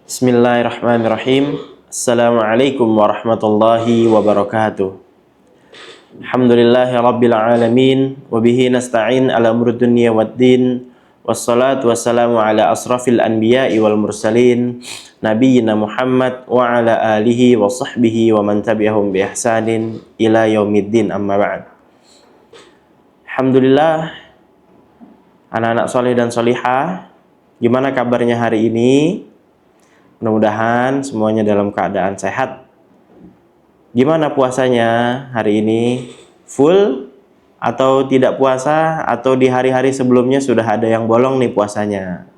Bismillahirrahmanirrahim. Assalamualaikum warahmatullahi wabarakatuh. Alhamdulillahi rabbil alamin. Wabihi nasta'in ala umuri dunya waddin. Wassalatu wassalamu ala asrafil anbiya'i wal mursalin, nabiyyina Muhammad wa ala alihi wa sahbihi wa man tabi'ahum bi ihsanin ila yaumiddin, amma ba'd. Alhamdulillah, anak-anak soleh dan solihah, gimana kabarnya hari ini? Mudah-mudahan semuanya dalam keadaan sehat. Gimana puasanya hari ini? Full atau tidak puasa? Atau di hari-hari sebelumnya sudah ada yang bolong nih puasanya?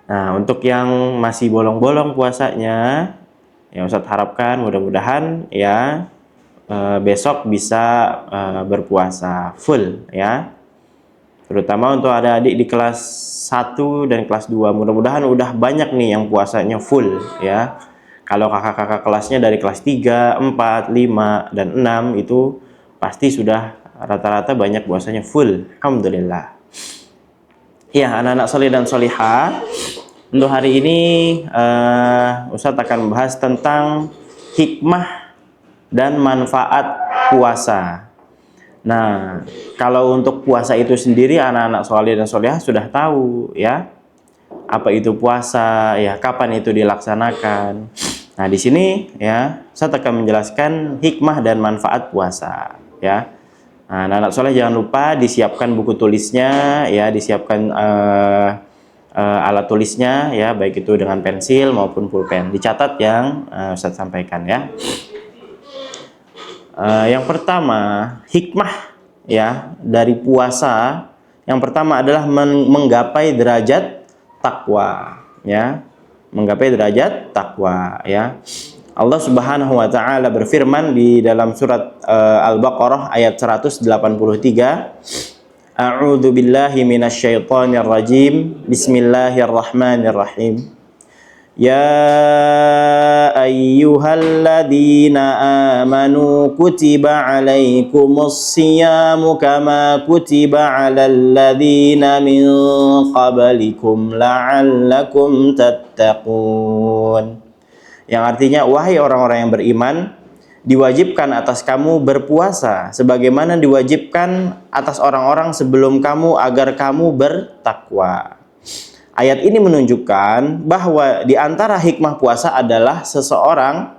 Nah, untuk yang masih bolong-bolong puasanya, ya Ustadz harapkan mudah-mudahan ya besok bisa berpuasa full ya. Terutama untuk adik-adik di kelas 1 dan kelas 2. Mudah-mudahan udah banyak nih yang puasanya full ya. Kalau kakak-kakak kelasnya dari kelas 3, 4, 5, dan 6 itu pasti sudah rata-rata banyak puasanya full. Alhamdulillah. Ya, anak-anak soleh dan solihah, untuk hari ini Ustadz akan membahas tentang hikmah dan manfaat puasa. Nah, kalau untuk puasa itu sendiri anak-anak soleh dan solehah sudah tahu ya apa itu puasa, ya kapan itu dilaksanakan. Nah, di sini ya saya akan menjelaskan hikmah dan manfaat puasa ya. Nah, anak-anak soleh jangan lupa disiapkan buku tulisnya ya, disiapkan alat tulisnya ya, baik itu dengan pensil maupun pulpen. Dicatat yang saya sampaikan ya. Yang pertama, hikmah ya dari puasa, yang pertama adalah menggapai derajat takwa ya, menggapai derajat takwa ya. Allah Subhanahu wa taala berfirman di dalam surat Al-Baqarah ayat 183, A'udzu billahi minasyaitonir rajim. Bismillahirrahmanirrahim. Ya ayyuhalladzina amanu kutiba alaikumus siyamu kama kutiba alal ladzina min qablikum la'allakum tattaqun. Yang artinya, wahai orang-orang yang beriman, diwajibkan atas kamu berpuasa sebagaimana diwajibkan atas orang-orang sebelum kamu agar kamu bertakwa. Ayat ini menunjukkan bahwa di antara hikmah puasa adalah seseorang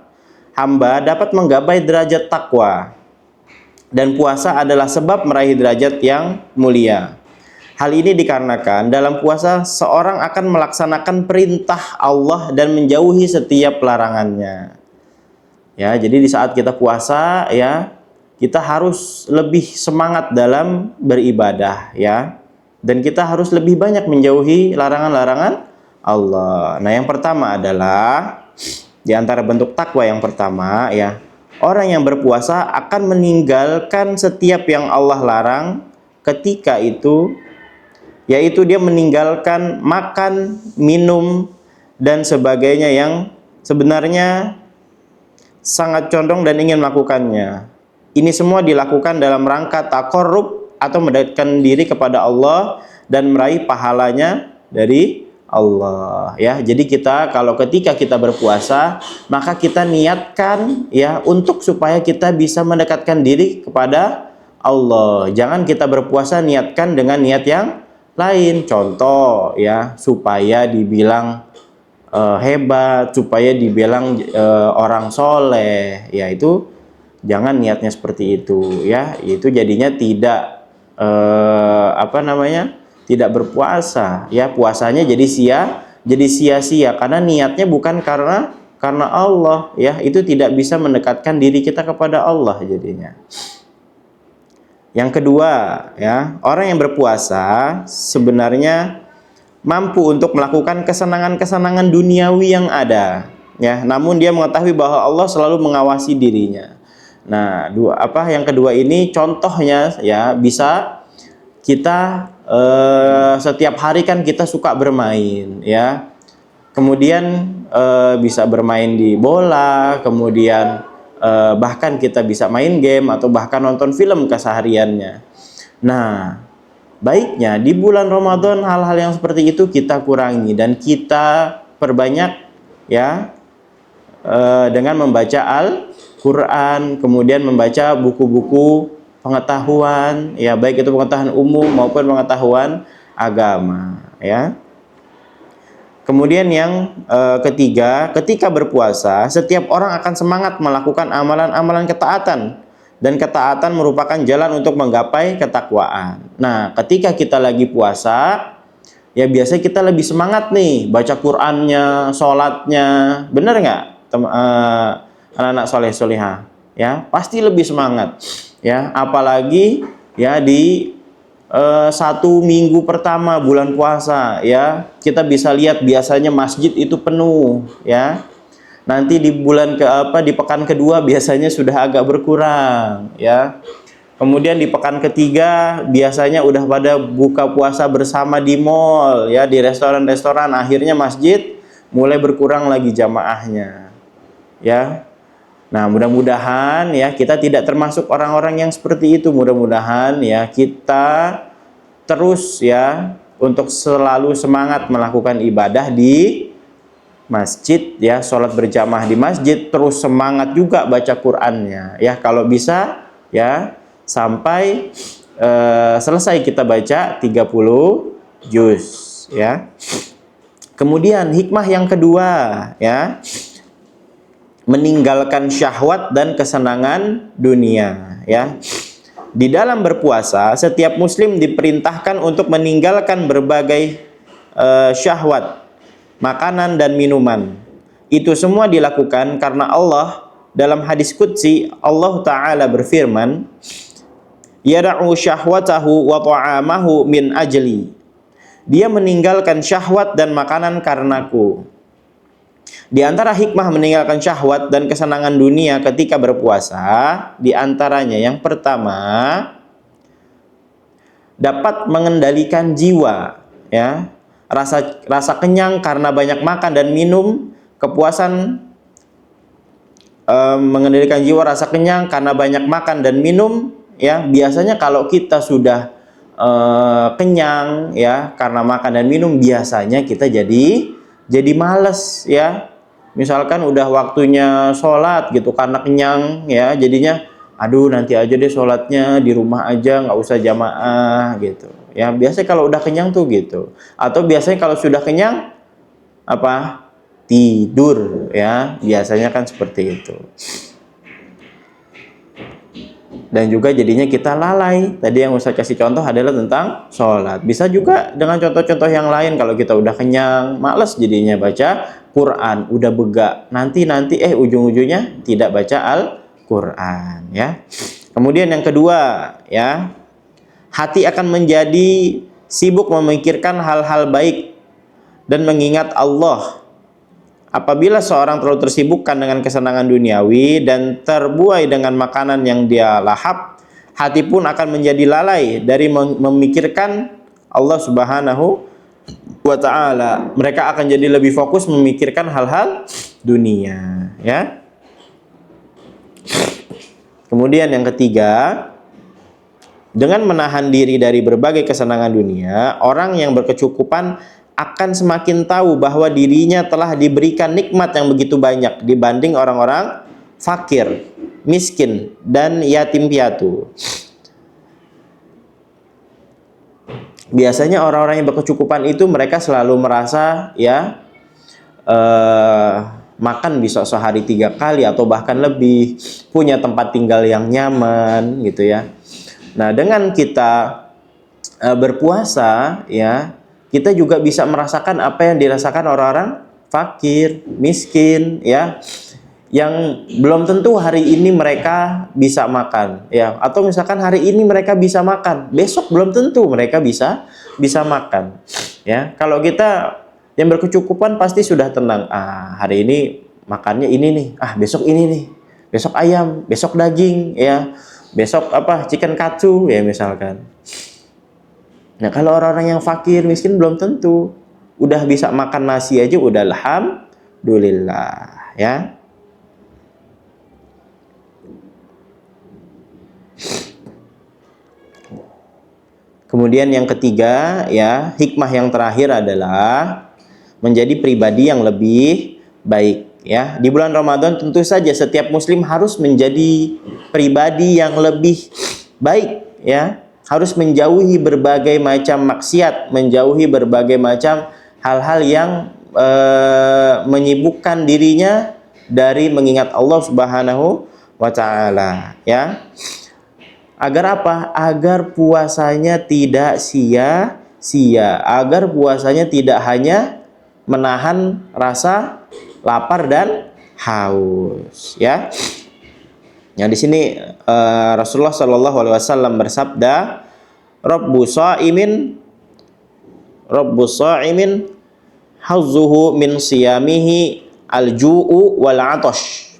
hamba dapat menggapai derajat takwa. Dan puasa adalah sebab meraih derajat yang mulia. Hal ini dikarenakan dalam puasa seorang akan melaksanakan perintah Allah dan menjauhi setiap larangannya. Ya, jadi di saat kita puasa ya, kita harus lebih semangat dalam beribadah ya. Dan kita harus lebih banyak menjauhi larangan-larangan Allah. Nah, yang pertama adalah di antara bentuk takwa yang pertama ya, orang yang berpuasa akan meninggalkan setiap yang Allah larang ketika itu, yaitu dia meninggalkan makan, minum, dan sebagainya yang sebenarnya sangat condong dan ingin melakukannya. Ini semua dilakukan dalam rangka taqarrub atau mendekatkan diri kepada Allah dan meraih pahalanya dari Allah ya. Jadi kita kalau ketika kita berpuasa, maka kita niatkan ya untuk supaya kita bisa mendekatkan diri kepada Allah. Jangan kita berpuasa niatkan dengan niat yang lain. Contoh ya, supaya dibilang hebat, supaya dibilang orang soleh, ya itu jangan niatnya seperti itu ya. Itu jadinya tidak tidak berpuasa ya, puasanya jadi sia-sia karena niatnya bukan karena Allah ya. Itu tidak bisa mendekatkan diri kita kepada Allah jadinya. Yang kedua ya, orang yang berpuasa sebenarnya mampu untuk melakukan kesenangan-kesenangan duniawi yang ada ya, namun dia mengetahui bahwa Allah selalu mengawasi dirinya. Nah, yang kedua ini contohnya ya, bisa kita setiap hari kan kita suka bermain ya. Kemudian bisa bermain di bola, kemudian bahkan kita bisa main game atau bahkan nonton film kesehariannya. Nah, baiknya di bulan Ramadan hal-hal yang seperti itu kita kurangi dan kita perbanyak ya dengan membaca Al-Quran, kemudian membaca buku-buku pengetahuan, ya baik itu pengetahuan umum maupun pengetahuan agama, ya. Kemudian yang ketiga, ketika berpuasa, setiap orang akan semangat melakukan amalan-amalan ketaatan, dan ketaatan merupakan jalan untuk menggapai ketakwaan. Nah, ketika kita lagi puasa, ya biasanya kita lebih semangat nih baca Qur'annya, sholatnya, bener nggak, anak-anak soleh solehah? Ya, pasti lebih semangat. Ya, apalagi ya di 1 minggu pertama bulan puasa, ya kita bisa lihat biasanya masjid itu penuh, ya. Nanti di di pekan kedua biasanya sudah agak berkurang, ya. Kemudian di pekan ketiga biasanya udah pada buka puasa bersama di mall, ya, di restoran-restoran. Akhirnya masjid mulai berkurang lagi jamaahnya, ya. Nah, mudah-mudahan ya kita tidak termasuk orang-orang yang seperti itu. Mudah-mudahan ya kita terus ya untuk selalu semangat melakukan ibadah di masjid, ya, sholat berjamaah di masjid, terus semangat juga baca Qur'annya, ya, kalau bisa ya sampai selesai kita baca 30 juz, ya. Kemudian hikmah yang kedua, ya, meninggalkan syahwat dan kesenangan dunia, ya. Di dalam berpuasa, setiap muslim diperintahkan untuk meninggalkan berbagai syahwat, makanan dan minuman. Itu semua dilakukan karena Allah dalam hadis qudsi, Allah Ta'ala berfirman, "Yada'u syahwatahu wa ta'amahu min ajli." Dia meninggalkan syahwat dan makanan karenaku. Di antara hikmah meninggalkan syahwat dan kesenangan dunia ketika berpuasa, di antaranya yang pertama, dapat mengendalikan jiwa, ya. Rasa kenyang karena banyak makan dan minum, kepuasan mengendalikan jiwa, rasa kenyang karena banyak makan dan minum, ya. Biasanya kalau kita sudah kenyang, ya, karena makan dan minum, biasanya kita jadi males, ya. Misalkan udah waktunya sholat gitu, karena kenyang, ya, jadinya aduh nanti aja deh sholatnya di rumah aja, nggak usah jamaah gitu, ya. Biasanya kalau udah kenyang tuh gitu. Atau biasanya kalau sudah kenyang apa, tidur, ya, biasanya kan seperti itu. Dan juga jadinya kita lalai. Tadi yang Ustaz kasih contoh adalah tentang sholat. Bisa juga dengan contoh-contoh yang lain. Kalau kita udah kenyang, males jadinya baca Quran, udah begak. Nanti ujung-ujungnya tidak baca Al-Quran, ya. Kemudian yang kedua, ya, hati akan menjadi sibuk memikirkan hal-hal baik dan mengingat Allah. Apabila seorang terlalu tersibukkan dengan kesenangan duniawi dan terbuai dengan makanan yang dia lahap, hati pun akan menjadi lalai dari memikirkan Allah Subhanahu wa ta'ala. Mereka akan jadi lebih fokus memikirkan hal-hal dunia, ya. Kemudian yang ketiga, dengan menahan diri dari berbagai kesenangan dunia, orang yang berkecukupan akan semakin tahu bahwa dirinya telah diberikan nikmat yang begitu banyak dibanding orang-orang fakir, miskin, dan yatim piatu. Biasanya orang-orang yang berkecukupan itu mereka selalu merasa, ya, makan bisa sehari 3 kali atau bahkan lebih, punya tempat tinggal yang nyaman gitu, ya. Nah, dengan kita berpuasa, ya, kita juga bisa merasakan apa yang dirasakan orang-orang fakir, miskin, ya, yang belum tentu hari ini mereka bisa makan, ya, atau misalkan hari ini mereka bisa makan, besok belum tentu mereka bisa makan, ya. Kalau kita yang berkecukupan pasti sudah tenang, hari ini makannya ini nih, besok ini nih, besok ayam, besok daging, ya, besok chicken katsu, ya, misalkan. Nah, kalau orang-orang yang fakir, miskin belum tentu. Udah bisa makan nasi aja udah alhamdulillah, ya. Kemudian yang ketiga, ya, hikmah yang terakhir adalah menjadi pribadi yang lebih baik ya. Di bulan Ramadan tentu saja setiap muslim harus menjadi pribadi yang lebih baik ya. Harus menjauhi berbagai macam maksiat, menjauhi berbagai macam hal-hal yang menyibukkan dirinya dari mengingat Allah Subhanahu wa taala ya. Agar apa? Agar puasanya tidak sia-sia, agar puasanya tidak hanya menahan rasa lapar dan haus ya. Yang di sini Rasulullah Shallallahu Alaihi Wasallam bersabda, Rabbus sha'imin hazzuhu min siyamihi al-ju'u wal 'atash.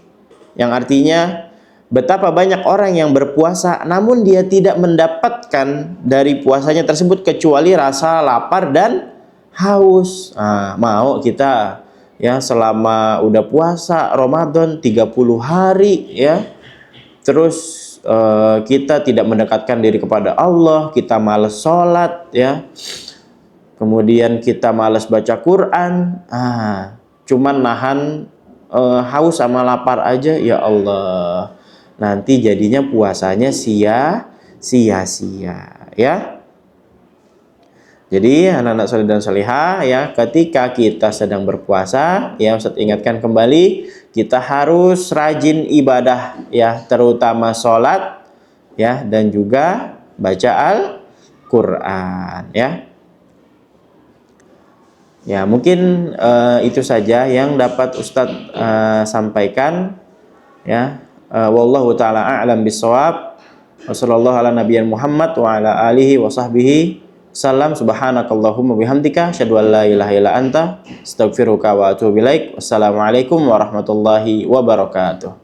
Yang artinya betapa banyak orang yang berpuasa namun dia tidak mendapatkan dari puasanya tersebut kecuali rasa lapar dan haus. Nah, mau kita ya selama udah puasa Ramadan 30 hari ya, terus kita tidak mendekatkan diri kepada Allah, kita malas sholat ya, kemudian kita malas baca Quran, cuman nahan haus sama lapar aja, ya Allah, nanti jadinya puasanya sia-sia ya. Jadi anak-anak saleh dan salihah ya, ketika kita sedang berpuasa ya, Ustaz ingatkan kembali, kita harus rajin ibadah ya, terutama sholat ya, dan juga baca Al-Quran ya. Ya mungkin itu saja yang dapat Ustadz sampaikan ya. Wallahu ta'ala a'lam bishawab. Wassallallahu ala nabiyyan Muhammad wa ala alihi wa sahbihi salam. Subhanakallahumma bihamdika asyhadu an la ilaha illa anta astaghfiruka wa atubu ilaik. Wassalamualaikum warahmatullahi wabarakatuh.